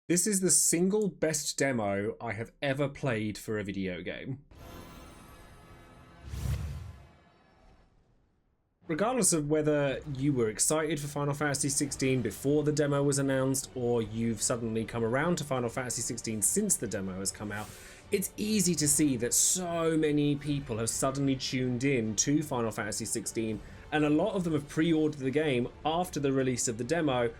This is the single best demo I have ever played for a video game. Regardless of whether you were excited for Final Fantasy XVI before the demo was announced, or you've suddenly come around to Final Fantasy XVI since the demo has come out, it's easy to see that so many people have suddenly tuned in to Final Fantasy XVI, and a lot of them have pre-ordered the game after the release of the demo.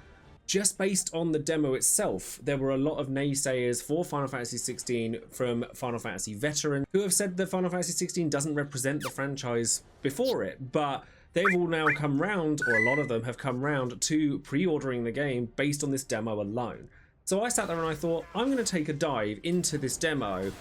Just based on the demo itself, there were a lot of naysayers for Final Fantasy XVI from Final Fantasy veterans who have said that Final Fantasy XVI doesn't represent the franchise before it, but they've all now come round, or a lot of them have come round, to pre-ordering the game based on this demo alone. So I sat there and I thought, I'm going to take a dive into this demo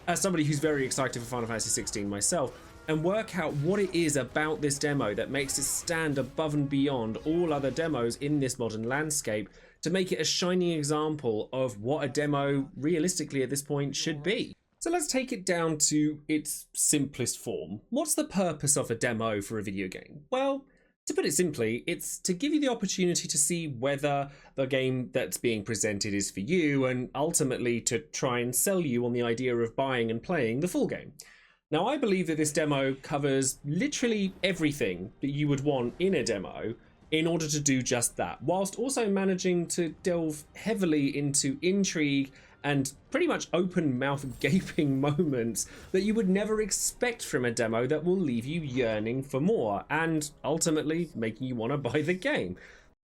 as somebody who's very excited for Final Fantasy XVI myself, and work out what it is about this demo that makes it stand above and beyond all other demos in this modern landscape, to make it a shining example of what a demo realistically at this point should be. So let's take it down to its simplest form. What's the purpose of a demo for a video game? Well, to put it simply, it's to give you the opportunity to see whether the game that's being presented is for you, and ultimately to try and sell you on the idea of buying and playing the full game. Now, I believe that this demo covers literally everything that you would want in a demo in order to do just that, whilst also managing to delve heavily into intrigue and pretty much open mouth gaping moments that you would never expect from a demo that will leave you yearning for more and ultimately making you want to buy the game.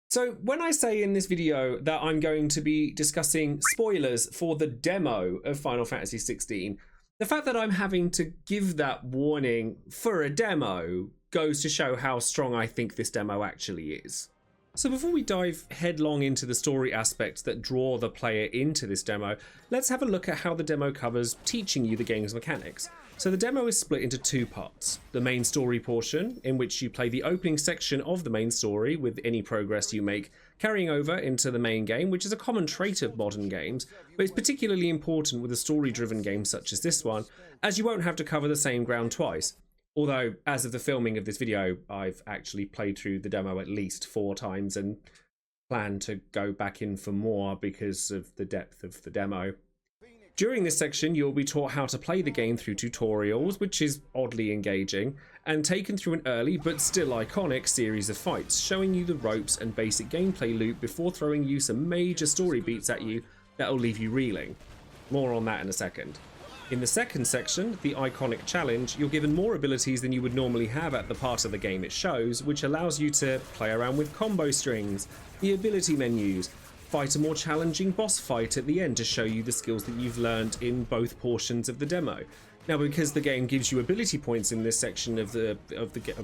So when I say in this video that I'm going to be discussing spoilers for the demo of Final Fantasy XVI, the fact that I'm having to give that warning for a demo goes to show how strong I think this demo actually is. So before we dive headlong into the story aspects that draw the player into this demo, let's have a look at how the demo covers teaching you the game's mechanics. So the demo is split into two parts. The main story portion, in which you play the opening section of the main story with any progress you make carrying over into the main game, which is a common trait of modern games, but it's particularly important with a story-driven game such as this one, as you won't have to cover the same ground twice. Although, as of the filming of this video, I've actually played through the demo at least 4 times and plan to go back in for more because of the depth of the demo. During this section, you'll be taught how to play the game through tutorials, which is oddly engaging, and taken through an early but still iconic series of fights, showing you the ropes and basic gameplay loop before throwing you some major story beats at you that'll leave you reeling. More on that in a second. In the second section, the iconic challenge, you're given more abilities than you would normally have at the part of the game it shows, which allows you to play around with combo strings, the ability menus, fight a more challenging boss fight at the end to show you the skills that you've learned in both portions of the demo. Now, because the game gives you ability points in this section of the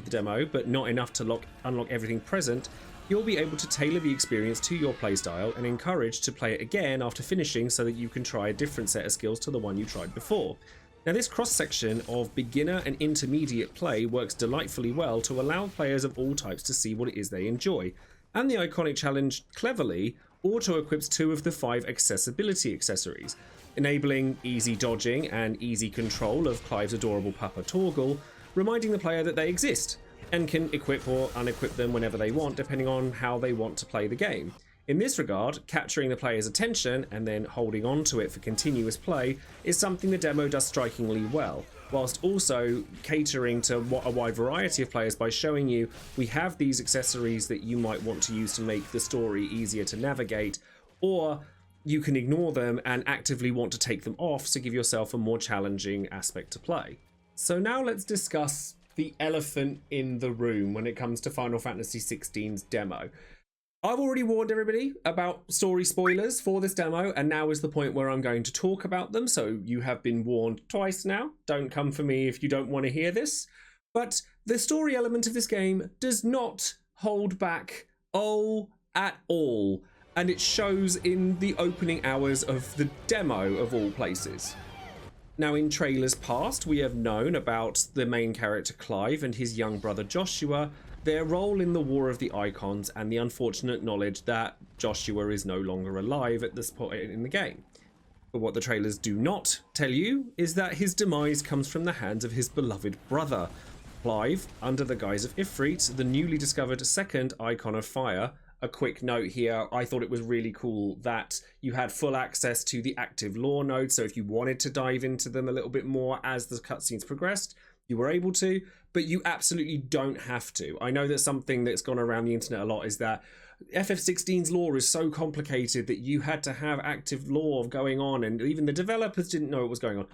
demo, but not enough to unlock everything present, you'll be able to tailor the experience to your playstyle and encouraged to play it again after finishing so that you can try a different set of skills to the one you tried before. Now, this cross-section of beginner and intermediate play works delightfully well to allow players of all types to see what it is they enjoy, and the iconic challenge cleverly auto-equips 2 of the 5 accessibility accessories, enabling easy dodging and easy control of Clive's adorable Papa Torgal, reminding the player that they exist and can equip or unequip them whenever they want, depending on how they want to play the game. In this regard, capturing the player's attention and then holding on to it for continuous play is something the demo does strikingly well, whilst also catering to a wide variety of players by showing you we have these accessories that you might want to use to make the story easier to navigate, or you can ignore them and actively want to take them off to give yourself a more challenging aspect to play. So now let's discuss the elephant in the room when it comes to Final Fantasy XVI's demo. I've already warned everybody about story spoilers for this demo, and now is the point where I'm going to talk about them, so you have been warned twice now. Don't come for me if you don't want to hear this. But the story element of this game does not hold back at all, and it shows in the opening hours of the demo of all places. Now, in trailers past, we have known about the main character Clive and his young brother Joshua, their role in the War of the Icons, and the unfortunate knowledge that Joshua is no longer alive at this point in the game. But what the trailers do not tell you is that his demise comes from the hands of his beloved brother. Clive, under the guise of Ifrit, the newly discovered second Icon of Fire, a quick note here. I thought it was really cool that you had full access to the active lore nodes, so if you wanted to dive into them a little bit more as the cutscenes progressed, you were able to, but you absolutely don't have to. I know that something that's gone around the internet a lot is that FF16's lore is so complicated that you had to have active lore going on, and even the developers didn't know what was going on.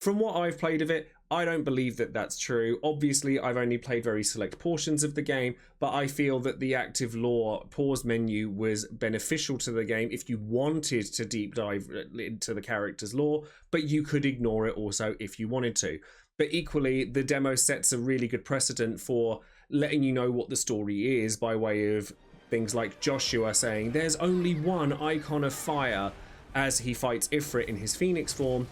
From what I've played of it, I don't believe that that's true. Obviously, I've only played very select portions of the game, but I feel that the active lore pause menu was beneficial to the game if you wanted to deep dive into the character's lore, but you could ignore it also if you wanted to. But equally, the demo sets a really good precedent for letting you know what the story is by way of things like Joesephyr saying there's only one icon of fire as he fights Ifrit in his Phoenix form,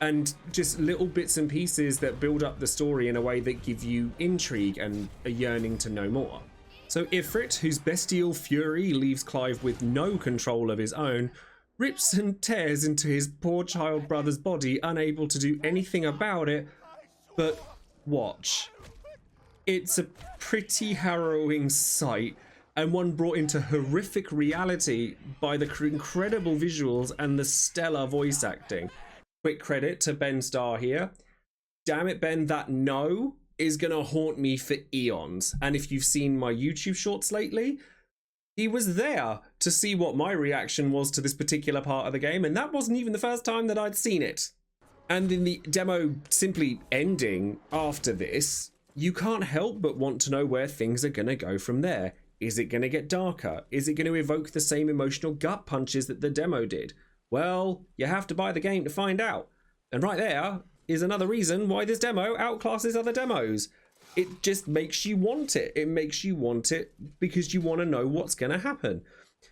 and just little bits and pieces that build up the story in a way that give you intrigue and a yearning to know more. So Ifrit, whose bestial fury leaves Clive with no control of his own, rips and tears into his poor child brother's body, unable to do anything about it but watch. It's a pretty harrowing sight, and one brought into horrific reality by the incredible visuals and the stellar voice acting. Quick credit to Ben Starr here. Damn it, Ben, that no is gonna haunt me for eons. And if you've seen my YouTube shorts lately, he was there to see what my reaction was to this particular part of the game, and that wasn't even the first time that I'd seen it. And in the demo simply ending after this, you can't help but want to know where things are gonna go from there. Is it gonna get darker? Is it gonna evoke the same emotional gut punches that the demo did? Well, you have to buy the game to find out. And right there is another reason why this demo outclasses other demos. It just makes you want it. It makes you want it because you want to know what's going to happen.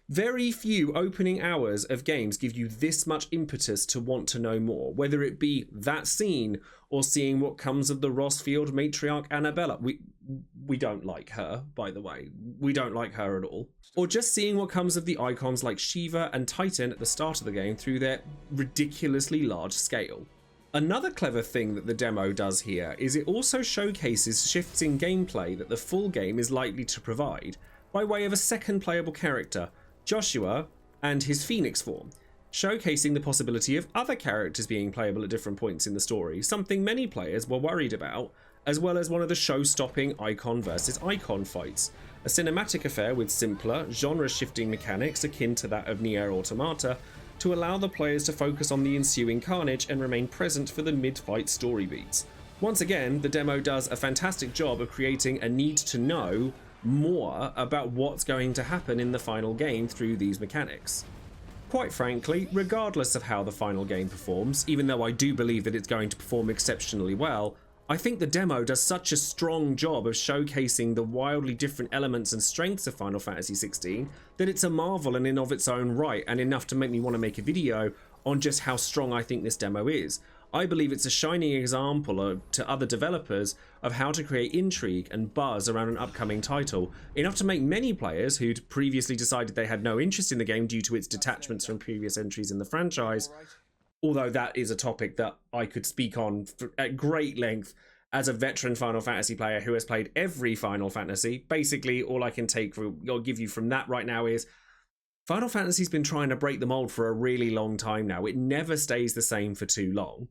Very few opening hours of games give you this much impetus to want to know more, whether it be that scene or seeing what comes of the Rossfield matriarch Annabella. We don't like her, by the way. We don't like her at all. Or just seeing what comes of the icons like Shiva and Titan at the start of the game through their ridiculously large scale. Another clever thing that the demo does here is it also showcases shifts in gameplay that the full game is likely to provide by way of a second playable character, Joesephyr, and his Phoenix form, showcasing the possibility of other characters being playable at different points in the story, something many players were worried about, as well as one of the show-stopping icon versus icon fights, a cinematic affair with simpler, genre-shifting mechanics akin to that of Nier Automata, to allow the players to focus on the ensuing carnage and remain present for the mid-fight story beats. Once again, the demo does a fantastic job of creating a need to know more about what's going to happen in the final game through these mechanics. Quite frankly, regardless of how the final game performs, even though I do believe that it's going to perform exceptionally well, I think the demo does such a strong job of showcasing the wildly different elements and strengths of Final Fantasy XVI that it's a marvel in and of its own right, and enough to make me want to make a video on just how strong I think this demo is. I believe it's a shining example to other developers of how to create intrigue and buzz around an upcoming title, enough to make many players who'd previously decided they had no interest in the game due to its detachments from previous entries in the franchise, although that is a topic that I could speak on at great length as a veteran Final Fantasy player who has played every Final Fantasy. Basically, all I can give you from that right now is Final Fantasy's been trying to break the mold for a really long time now. It never stays the same for too long.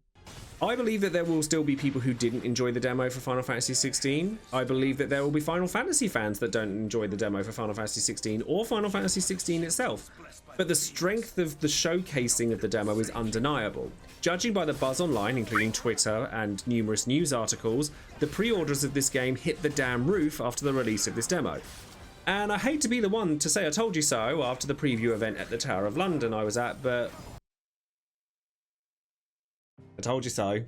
I believe that there will still be people who didn't enjoy the demo for Final Fantasy XVI. I believe that there will be Final Fantasy fans that don't enjoy the demo for Final Fantasy XVI or Final Fantasy XVI itself. But the strength of the showcasing of the demo is undeniable. Judging by the buzz online, including Twitter and numerous news articles, the pre-orders of this game hit the damn roof after the release of this demo. And I hate to be the one to say I told you so after the preview event at the Tower of London I was at, but I told you so.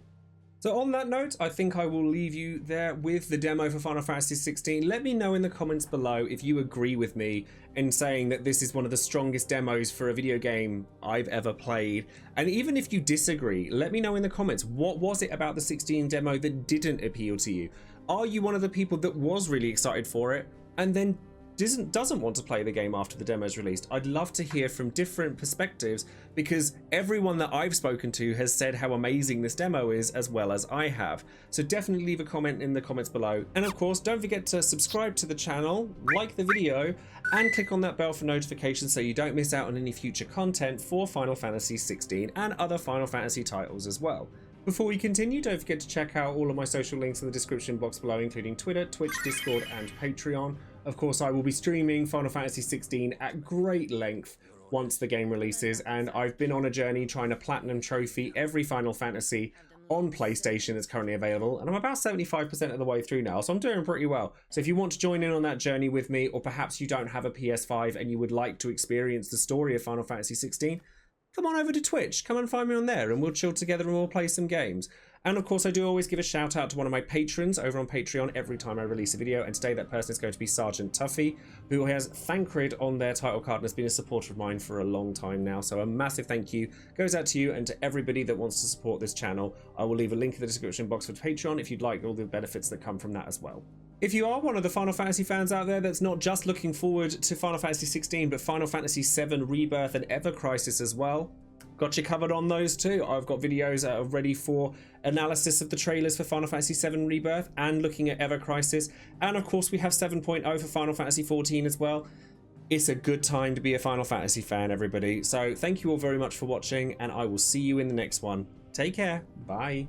So on that note, I think I will leave you there with the demo for Final Fantasy XVI. Let me know in the comments below if you agree with me in saying that this is one of the strongest demos for a video game I've ever played. And even if you disagree, let me know in the comments, what was it about the 16 demo that didn't appeal to you? Are you one of the people that was really excited for it and then doesn't want to play the game after the demo is released. I'd love to hear from different perspectives, because everyone that I've spoken to has said how amazing this demo is, as well as I have. So definitely leave a comment in the comments below. And of course, don't forget to subscribe to the channel, like the video, and click on that bell for notifications so you don't miss out on any future content for Final Fantasy 16 and other Final Fantasy titles as well. Before we continue, don't forget to check out all of my social links in the description box below, including Twitter, Twitch, Discord, and Patreon. Of course, I will be streaming Final Fantasy 16 at great length once the game releases, and I've been on a journey trying to platinum trophy every Final Fantasy on PlayStation that's currently available, and I'm about 75% of the way through now, so I'm doing pretty well. So if you want to join in on that journey with me, or perhaps you don't have a PS5 and you would like to experience the story of Final Fantasy 16, come on over to Twitch, come and find me on there, and we'll chill together and we'll play some games. And of course, I do always give a shout out to one of my patrons over on Patreon every time I release a video, and today that person is going to be Sergeant Tuffy, who has Thancred on their title card and has been a supporter of mine for a long time now. So a massive thank you goes out to you and to everybody that wants to support this channel. I will leave a link in the description box for Patreon if you'd like all the benefits that come from that as well. If you are one of the Final Fantasy fans out there that's not just looking forward to Final Fantasy 16, but Final Fantasy 7 Rebirth and Ever Crisis as well, got you covered on those too. I've got videos that are ready for analysis of the trailers for Final Fantasy 7 Rebirth and looking at Ever Crisis. And of course, we have 7.0 for Final Fantasy 14 as well. It's a good time to be a Final Fantasy fan, everybody. So thank you all very much for watching, and I will see you in the next one. Take care. Bye.